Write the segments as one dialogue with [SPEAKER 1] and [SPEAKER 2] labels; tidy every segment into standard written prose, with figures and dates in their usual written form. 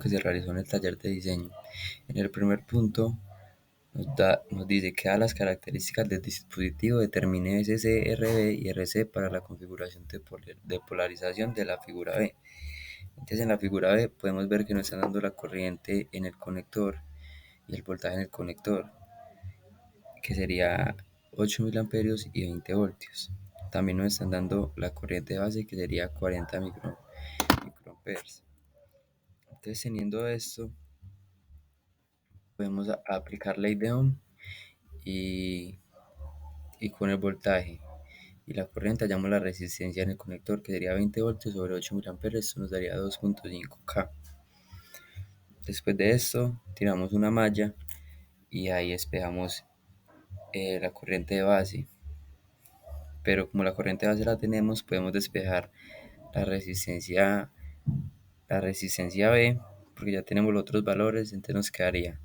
[SPEAKER 1] que se realizó en el taller de diseño. En el primer punto nos dice que a las características del dispositivo determine SC, RB y RC para la configuración de polarización de la figura B. Entonces en la figura B podemos ver que nos están dando la corriente en el conector y el voltaje en el conector, que sería 8 miliamperios y 20 voltios. También nos están dando la corriente de base, que sería 40 microamperes. Entonces, teniendo esto, podemos aplicar ley de Ohm y, y con el voltaje y la corriente hallamos la resistencia en el conector, que sería 20 voltios sobre 8 miliamperes. Esto nos daría 2.5K. Después de esto, tiramos una malla y ahí despejamos la corriente de base. Pero como la corriente de base la tenemos, podemos despejar la resistencia, la resistencia B, porque ya tenemos los otros valores. Entonces nos quedaría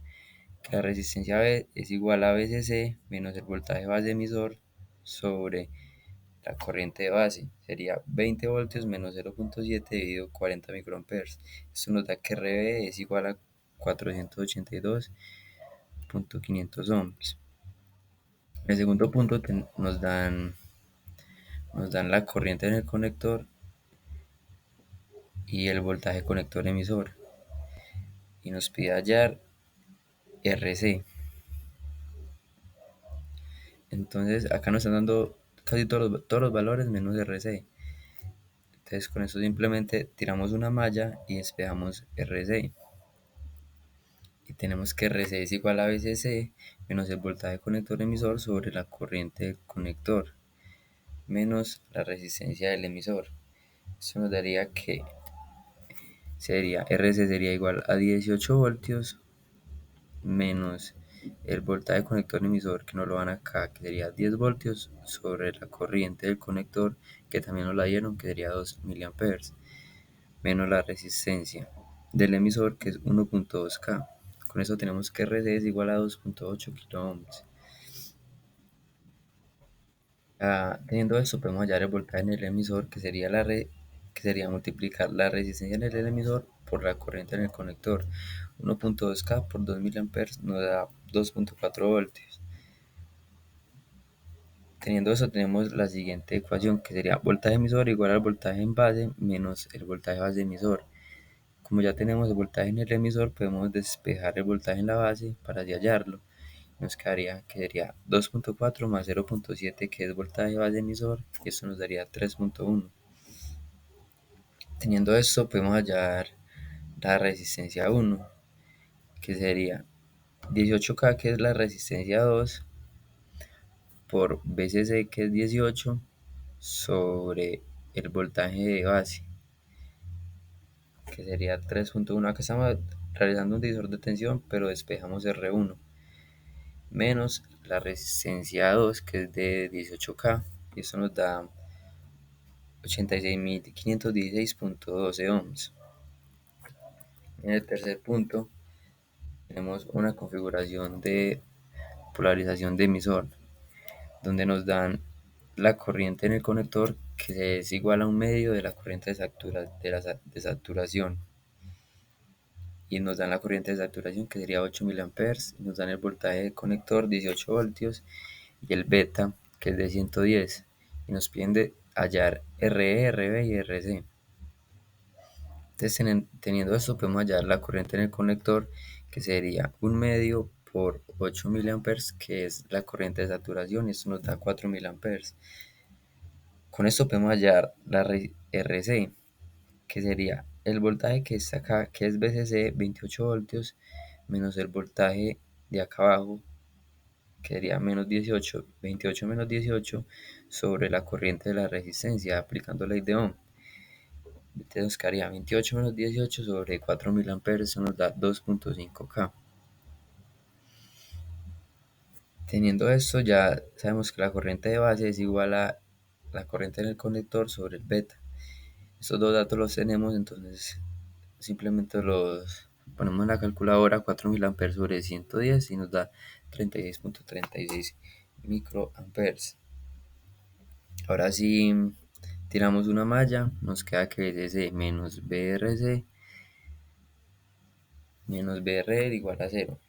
[SPEAKER 1] que la resistencia B es igual a VCC menos el voltaje base emisor sobre la corriente de base. Sería 20 voltios menos 0.7 dividido 40 microamperes. Esto nos da que RB es igual a 482.500 ohms. En el segundo punto nos dan la corriente en el conector y el voltaje conector emisor, y nos pide hallar RC. Entonces acá nos están dando casi todos los valores menos RC. Entonces con eso simplemente tiramos una malla y despejamos RC. Y tenemos que RC es igual a VCC menos el voltaje conector emisor sobre la corriente del conector menos la resistencia del emisor. Eso nos daría que RC sería igual a 18 voltios menos el voltaje conector emisor, que nos lo dan acá, que sería 10 voltios sobre la corriente del conector, que también nos la dieron, que sería 2 miliamperes, menos la resistencia del emisor, que es 1.2K. Con eso tenemos que RC es igual a 2.8 kilo ohms. Teniendo esto, podemos hallar el voltaje en el emisor, que sería multiplicar la resistencia en el emisor por la corriente en el conector. 1.2K por 2 miliamperes nos da 2.4 voltios. Teniendo eso, tenemos la siguiente ecuación, que sería voltaje emisor igual al voltaje en base menos el voltaje base emisor. Como ya tenemos el voltaje en el emisor, podemos despejar el voltaje en la base para así hallarlo. Nos quedaría que sería 2.4 más 0.7, que es voltaje base emisor, y esto nos daría 3.1. Teniendo esto, podemos hallar la resistencia 1, que sería 18K, que es la resistencia 2, por VCC, que es 18, sobre el voltaje de base, que sería 3.1. Acá estamos realizando un divisor de tensión, pero despejamos R1, menos la resistencia 2, que es de 18K, y eso nos da 86.516.12 ohms. En el tercer punto tenemos una configuración de polarización de emisor, donde nos dan la corriente en el conector, que es igual a un medio de la corriente de saturación, y nos dan la corriente de saturación, que sería 8 miliamperes, nos dan el voltaje de conector 18 voltios y el beta, que es de 110, y nos piden de hallar RE, RB y RC. Entonces, teniendo esto, podemos hallar la corriente en el conector, que sería un medio por 8 miliamperes, que es la corriente de saturación, y esto nos da 4 miliamperes. Con esto podemos hallar la RC, que sería el voltaje que está acá, que es VCC, 28 voltios, menos el voltaje de acá abajo, que sería menos 18, 28 menos 18, sobre la corriente de la resistencia, aplicando ley de Ohm. Entonces nos quedaría 28 menos 18 sobre 4 miliamperes, eso nos da 2.5K. Teniendo esto, ya sabemos que la corriente de base es igual a la corriente en el conector sobre el beta. Estos dos datos los tenemos, entonces simplemente los ponemos en la calculadora. 4 miliamperes sobre 110 y nos da 36.36 microamperes. Ahora sí, tiramos una malla, nos queda que VCC menos VRC menos BR igual a cero.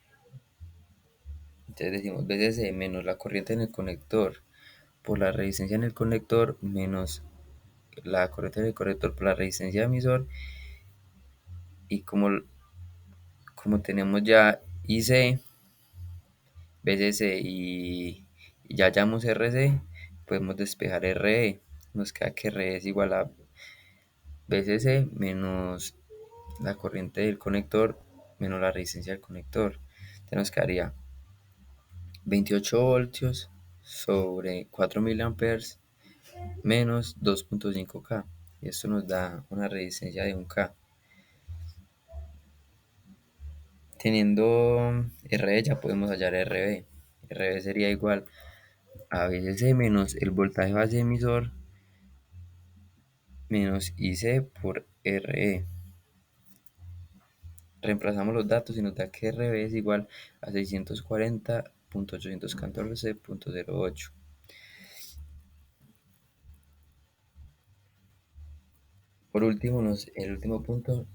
[SPEAKER 1] Entonces decimos VCC menos la corriente en el conector por la resistencia en el conector menos la corriente en el conector por la resistencia de emisor. Y como tenemos ya IC, BCC y ya hallamos RC, podemos despejar RE. Nos queda que RE es igual a BCC menos la corriente del conector menos la resistencia del conector. Entonces nos quedaría 28 voltios sobre 4 miliamperes menos 2.5K. Y esto nos da una resistencia de 1K. Teniendo RE ya podemos hallar RB. RB sería igual a VCC menos el voltaje base emisor menos IC por RE. Reemplazamos los datos y nos da que RB es igual a 640.814.08. Por último, el último punto,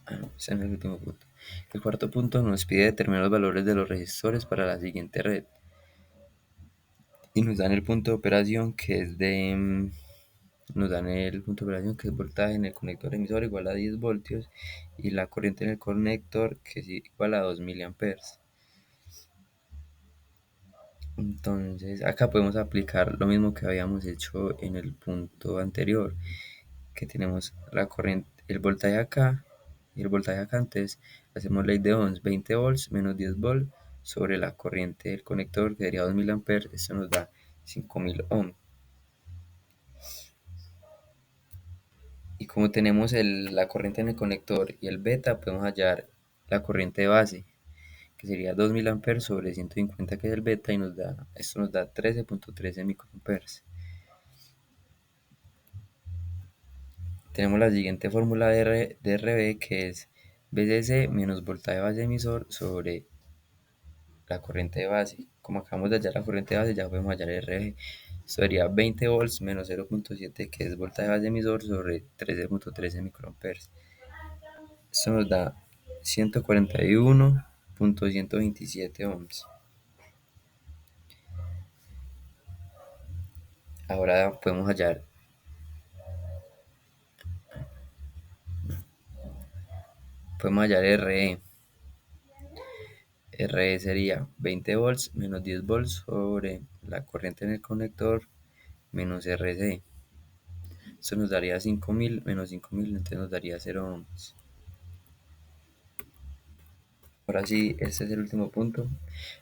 [SPEAKER 1] no, ese no es el último punto. El cuarto punto nos pide determinar los valores de los resistores para la siguiente red. Y nos dan el punto de operación que es nos dan el punto de operación que es voltaje en el conector emisor igual a 10 voltios y la corriente en el conector que es igual a 2 miliamperes. Entonces acá podemos aplicar lo mismo que habíamos hecho en el punto anterior, que tenemos la corriente, el voltaje acá y el voltaje acá. Entonces hacemos ley de ohms, 20 volts menos 10 volts sobre la corriente del conector que sería 2000 amperes. Esto nos da 5000 ohms. Y como tenemos la corriente en el conector y el beta, podemos hallar la corriente de base, que sería 2000 amperes sobre 150, que es el beta, y esto nos da 13.13 microamperes. Tenemos la siguiente fórmula de RB, que es VCC menos voltaje base emisor sobre la corriente de base. Como acabamos de hallar la corriente de base, ya podemos hallar RB. Esto sería 20 volts menos 0.7, que es voltaje base emisor, sobre 13.13 microamperes. Esto nos da 141.127 ohms. Ahora podemos hallar RE. RE sería 20 volts menos 10 volts sobre la corriente en el conector menos RC. Esto nos daría 5000 menos 5000, entonces nos daría 0 ohms. Ahora sí, este es el último punto.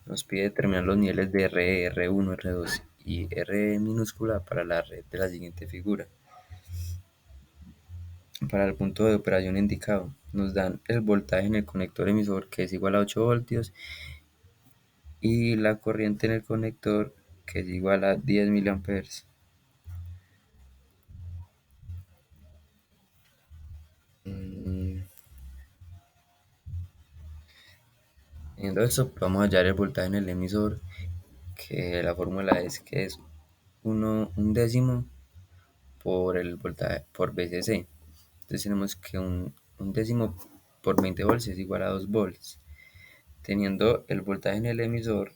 [SPEAKER 1] Nos pide determinar los niveles de RE, R1, R2 y R minúscula para la red de la siguiente figura. Para el punto de operación indicado, nos dan el voltaje en el conector emisor, que es igual a 8 voltios, y la corriente en el conector, que es igual a 10 miliamperes. Viendo esto, vamos a hallar el voltaje en el emisor, que la fórmula es que es un décimo por el voltaje por VCC. Entonces tenemos que un décimo por 20 volts es igual a 2 volts. Teniendo el voltaje en el emisor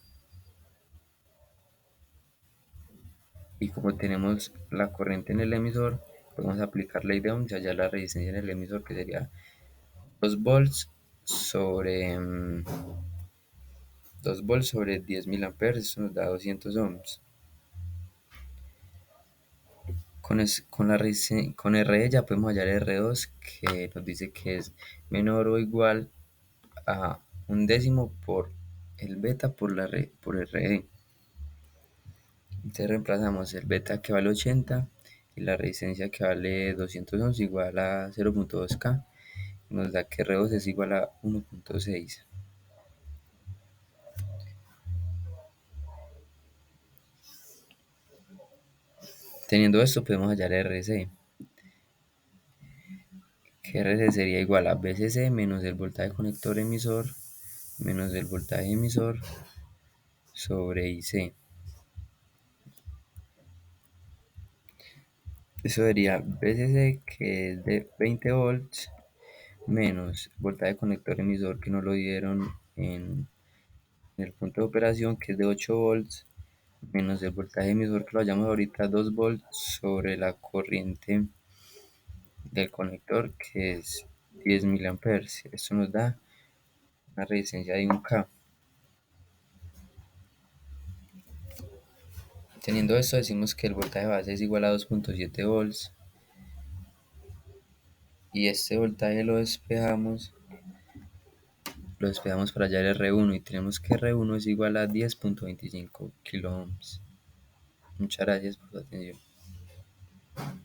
[SPEAKER 1] y como tenemos la corriente en el emisor, podemos aplicar ley de Ohms y hallar la resistencia en el emisor, que sería 2 volts sobre 2 volts sobre 10.000 amperes. Esto nos da 200 ohms. Con RE ya podemos hallar R2, que nos dice que es menor o igual a un décimo por el beta por RE. Entonces reemplazamos el beta, que vale 80, y la resistencia, que vale 200 ohms, igual a 0.2K. Nos da que R2 es igual a 1.6. Teniendo esto podemos hallar RC, que RC sería igual a VCC menos el voltaje conector emisor menos el voltaje emisor sobre IC. Eso sería VCC, que es de 20 volts, menos voltaje conector emisor que no lo dieron en el punto de operación, que es de 8 volts, menos el voltaje emisor que lo hallamos ahorita 2 volts sobre la corriente del conector, que es 10 miliamperes. Esto nos da una resistencia de 1K. Teniendo esto, decimos que el voltaje base es igual a 2.7 volts, y este voltaje lo despejamos para hallar R1, y tenemos que R1 es igual a 10.25 kilo ohms. Muchas gracias por su atención.